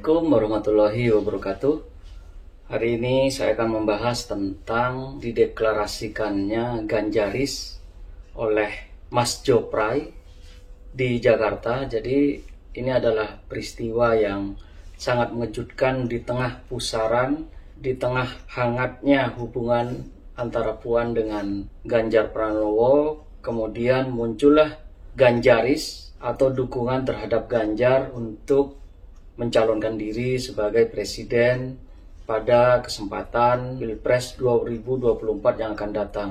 Assalamualaikum warahmatullahi wabarakatuh. Hari ini saya akan membahas tentang dideklarasikannya Ganjaris oleh Mas Jopray di Jakarta. Jadi ini adalah peristiwa yang sangat mengejutkan di tengah pusaran, di tengah hangatnya hubungan antara Puan dengan Ganjar Pranowo. Kemudian muncullah Ganjaris atau dukungan terhadap Ganjar untuk mencalonkan diri sebagai presiden pada kesempatan Pilpres 2024 yang akan datang.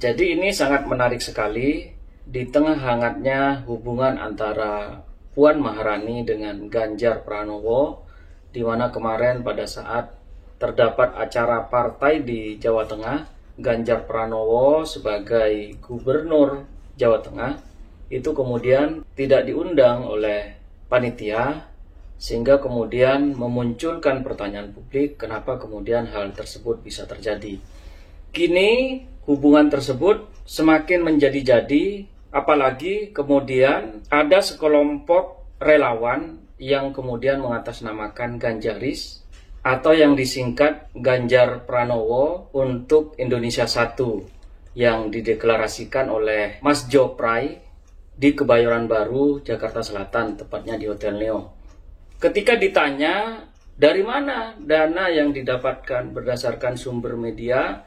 Jadi ini sangat menarik sekali di tengah hangatnya hubungan antara Puan Maharani dengan Ganjar Pranowo, di mana kemarin pada saat terdapat acara partai di Jawa Tengah, Ganjar Pranowo sebagai gubernur Jawa Tengah itu kemudian tidak diundang oleh panitia, sehingga kemudian memunculkan pertanyaan publik kenapa kemudian hal tersebut bisa terjadi. Kini hubungan tersebut semakin menjadi-jadi, apalagi kemudian ada sekelompok relawan yang kemudian mengatasnamakan Ganjaris atau yang disingkat Ganjar Pranowo untuk Indonesia Satu yang dideklarasikan oleh Mas Jopray di Kebayoran Baru, Jakarta Selatan, tepatnya di Hotel Neo. Ketika ditanya dari mana dana yang didapatkan berdasarkan sumber media,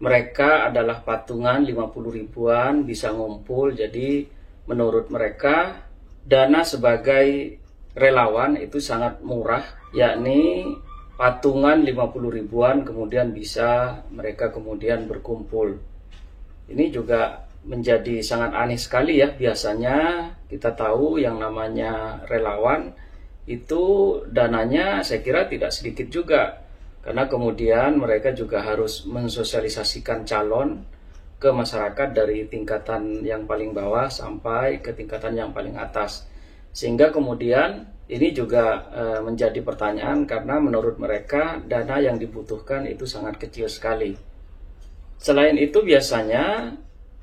mereka adalah patungan 50 ribuan bisa ngumpul. Jadi menurut mereka dana sebagai relawan itu sangat murah, yakni patungan 50 ribuan kemudian bisa mereka kemudian berkumpul. Ini juga menjadi sangat aneh sekali ya. Biasanya kita tahu yang namanya relawan itu dananya saya kira tidak sedikit juga, karena kemudian mereka juga harus mensosialisasikan calon ke masyarakat dari tingkatan yang paling bawah sampai ke tingkatan yang paling atas, sehingga kemudian ini juga menjadi pertanyaan karena menurut mereka dana yang dibutuhkan itu sangat kecil sekali. Selain itu biasanya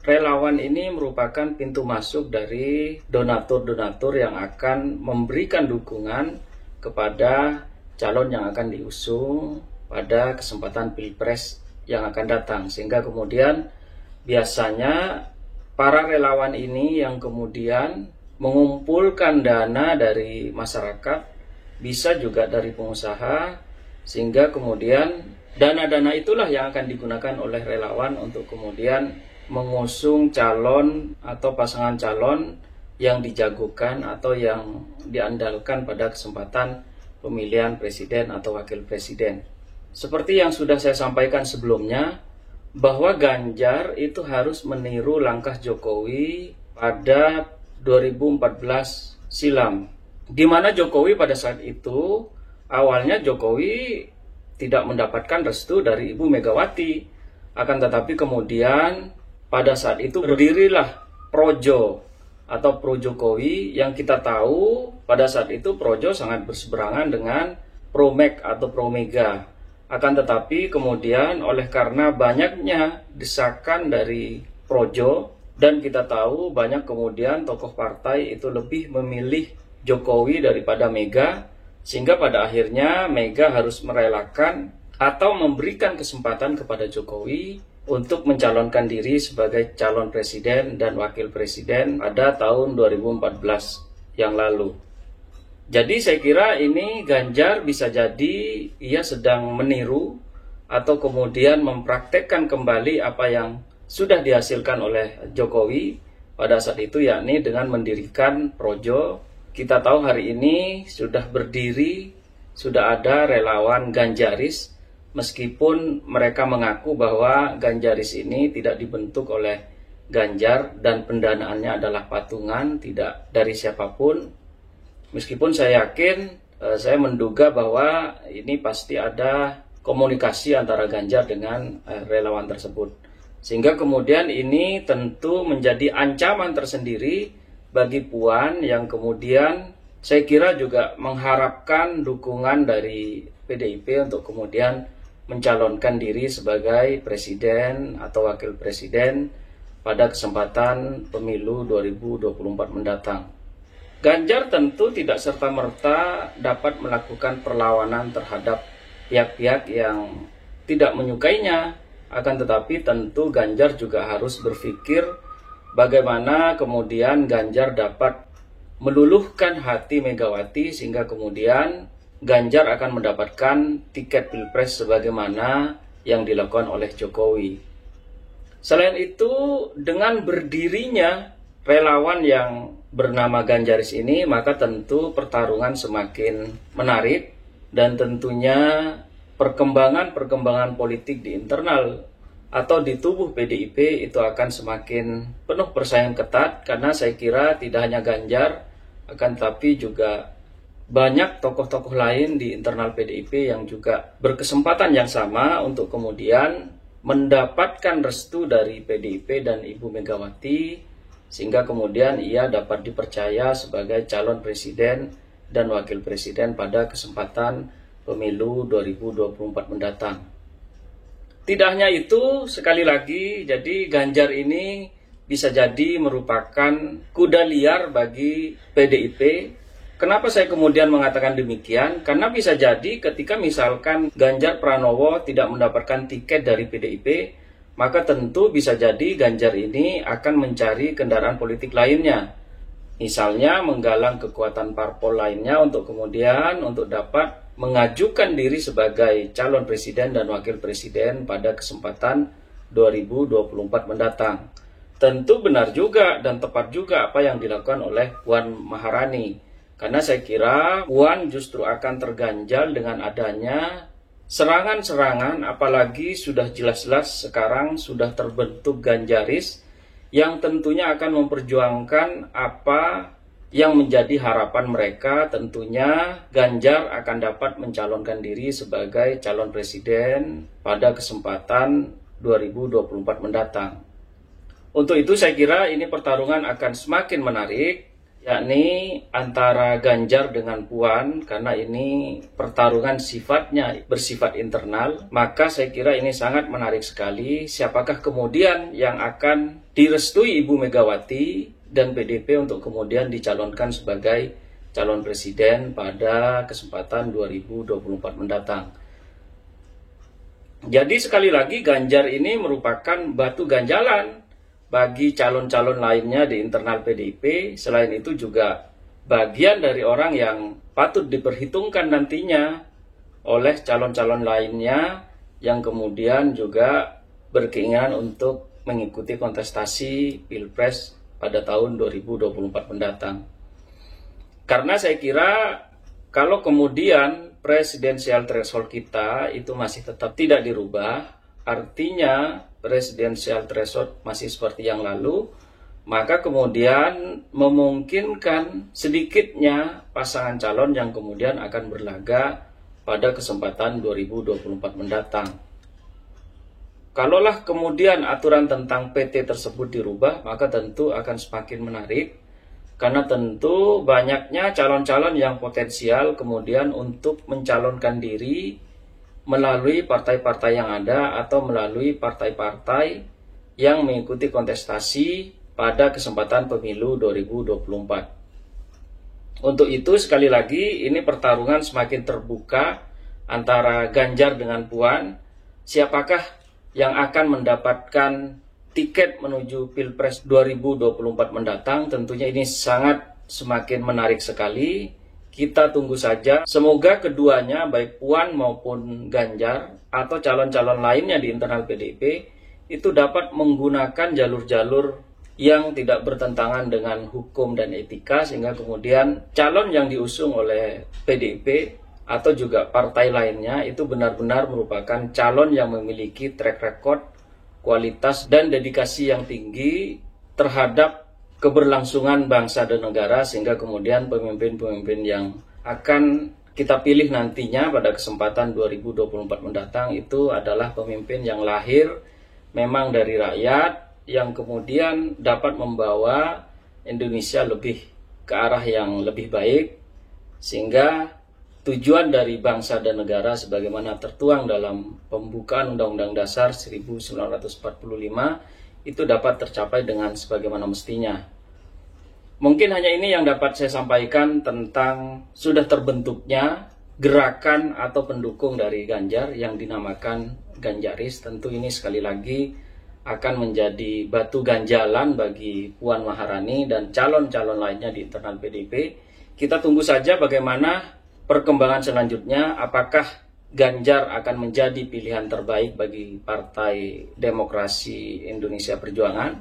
relawan ini merupakan pintu masuk dari donatur-donatur yang akan memberikan dukungan kepada calon yang akan diusung pada kesempatan Pilpres yang akan datang. Sehingga kemudian biasanya para relawan ini yang kemudian mengumpulkan dana dari masyarakat, bisa juga dari pengusaha, sehingga kemudian dana-dana itulah yang akan digunakan oleh relawan untuk kemudian mengusung calon atau pasangan calon yang dijagokan atau yang diandalkan pada kesempatan pemilihan presiden atau wakil presiden. Seperti yang sudah saya sampaikan sebelumnya, bahwa Ganjar itu harus meniru langkah Jokowi pada 2014 silam, di mana Jokowi pada saat itu awalnya Jokowi tidak mendapatkan restu dari Ibu Megawati, akan tetapi kemudian pada saat itu berdirilah Projo atau Pro Jokowi, yang kita tahu pada saat itu Projo sangat berseberangan dengan Pro Meg atau Pro Mega. Akan tetapi kemudian oleh karena banyaknya desakan dari Projo, dan kita tahu banyak kemudian tokoh partai itu lebih memilih Jokowi daripada Mega, sehingga pada akhirnya Mega harus merelakan atau memberikan kesempatan kepada Jokowi untuk mencalonkan diri sebagai calon presiden dan wakil presiden pada tahun 2014 yang lalu. Jadi saya kira ini Ganjar bisa jadi ia sedang meniru atau kemudian mempraktekkan kembali apa yang sudah dihasilkan oleh Jokowi pada saat itu, yakni dengan mendirikan Projo. Kita tahu hari ini sudah berdiri, sudah ada relawan Ganjaris, meskipun mereka mengaku bahwa Ganjaris ini tidak dibentuk oleh Ganjar dan pendanaannya adalah patungan, tidak dari siapapun. Meskipun saya yakin, saya menduga bahwa ini pasti ada komunikasi antara Ganjar dengan relawan tersebut. Sehingga kemudian ini tentu menjadi ancaman tersendiri bagi Puan, yang kemudian saya kira juga mengharapkan dukungan dari PDIP untuk kemudian mencalonkan diri sebagai presiden atau wakil presiden pada kesempatan pemilu 2024 mendatang. Ganjar tentu tidak serta-merta dapat melakukan perlawanan terhadap pihak-pihak yang tidak menyukainya. Akan tetapi tentu Ganjar juga harus berpikir bagaimana kemudian Ganjar dapat meluluhkan hati Megawati sehingga kemudian Ganjar akan mendapatkan tiket Pilpres sebagaimana yang dilakukan oleh Jokowi. Selain itu, dengan berdirinya relawan yang bernama Ganjaris ini, maka tentu pertarungan semakin menarik dan tentunya perkembangan politik di internal atau di tubuh PDIP itu akan semakin penuh persaingan ketat, karena saya kira tidak hanya Ganjar, akan tetapi juga banyak tokoh-tokoh lain di internal PDIP yang juga berkesempatan yang sama untuk kemudian mendapatkan restu dari PDIP dan Ibu Megawati sehingga kemudian ia dapat dipercaya sebagai calon presiden dan wakil presiden pada kesempatan pemilu 2024 mendatang. Tidak hanya itu, sekali lagi, jadi Ganjar ini bisa jadi merupakan kuda liar bagi PDIP. Kenapa saya kemudian mengatakan demikian? Karena bisa jadi ketika misalkan Ganjar Pranowo tidak mendapatkan tiket dari PDIP, maka tentu bisa jadi Ganjar ini akan mencari kendaraan politik lainnya. Misalnya menggalang kekuatan parpol lainnya untuk kemudian dapat mengajukan diri sebagai calon presiden dan wakil presiden pada kesempatan 2024 mendatang. Tentu benar juga dan tepat juga apa yang dilakukan oleh Puan Maharani. Karena saya kira Puan justru akan terganjal dengan adanya serangan-serangan, apalagi sudah jelas-jelas sekarang sudah terbentuk Ganjaris yang tentunya akan memperjuangkan apa yang menjadi harapan mereka. Tentunya Ganjar akan dapat mencalonkan diri sebagai calon presiden pada kesempatan 2024 mendatang. Untuk itu saya kira ini pertarungan akan semakin menarik, yakni antara Ganjar dengan Puan, karena ini pertarungan sifatnya bersifat internal, maka saya kira ini sangat menarik sekali. Siapakah kemudian yang akan direstui Ibu Megawati dan PDIP untuk kemudian dicalonkan sebagai calon presiden pada kesempatan 2024 mendatang. Jadi sekali lagi Ganjar ini merupakan batu ganjalan bagi calon-calon lainnya di internal PDIP. Selain itu juga bagian dari orang yang patut diperhitungkan nantinya oleh calon-calon lainnya yang kemudian juga berkeinginan untuk mengikuti kontestasi Pilpres pada tahun 2024 mendatang. Karena saya kira kalau kemudian presidensial threshold kita itu masih tetap tidak dirubah, artinya presidensial threshold masih seperti yang lalu, maka kemudian memungkinkan sedikitnya pasangan calon yang kemudian akan berlaga pada kesempatan 2024 mendatang. Kalaulah kemudian aturan tentang PT tersebut dirubah, maka tentu akan semakin menarik, karena tentu banyaknya calon-calon yang potensial kemudian untuk mencalonkan diri melalui partai-partai yang ada atau melalui partai-partai yang mengikuti kontestasi pada kesempatan pemilu 2024. Untuk itu sekali lagi ini pertarungan semakin terbuka antara Ganjar dengan Puan. Siapakah yang akan mendapatkan tiket menuju Pilpres 2024 mendatang? Tentunya ini sangat semakin menarik sekali. Kita tunggu saja, semoga keduanya baik Puan maupun Ganjar atau calon-calon lainnya di internal PDIP itu dapat menggunakan jalur-jalur yang tidak bertentangan dengan hukum dan etika, sehingga kemudian calon yang diusung oleh PDIP atau juga partai lainnya itu benar-benar merupakan calon yang memiliki track record, kualitas dan dedikasi yang tinggi terhadap keberlangsungan bangsa dan negara, sehingga kemudian pemimpin-pemimpin yang akan kita pilih nantinya pada kesempatan 2024 mendatang itu adalah pemimpin yang lahir memang dari rakyat, yang kemudian dapat membawa Indonesia lebih ke arah yang lebih baik, sehingga tujuan dari bangsa dan negara sebagaimana tertuang dalam pembukaan Undang-Undang Dasar 1945 itu dapat tercapai dengan sebagaimana mestinya. Mungkin hanya ini yang dapat saya sampaikan tentang sudah terbentuknya gerakan atau pendukung dari Ganjar yang dinamakan Ganjaris. Tentu ini sekali lagi akan menjadi batu ganjalan bagi Puan Maharani dan calon-calon lainnya di internal PDIP. Kita tunggu saja bagaimana perkembangan selanjutnya, apakah Ganjar akan menjadi pilihan terbaik bagi Partai Demokrasi Indonesia Perjuangan,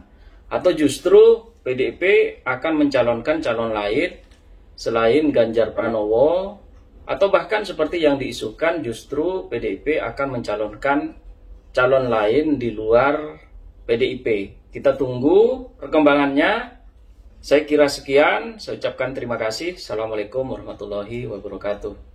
atau justru PDIP akan mencalonkan calon lain selain Ganjar Pranowo, atau bahkan seperti yang diisukan justru PDIP akan mencalonkan calon lain di luar PDIP. Kita tunggu perkembangannya. Saya kira sekian, saya ucapkan terima kasih. Assalamualaikum warahmatullahi wabarakatuh.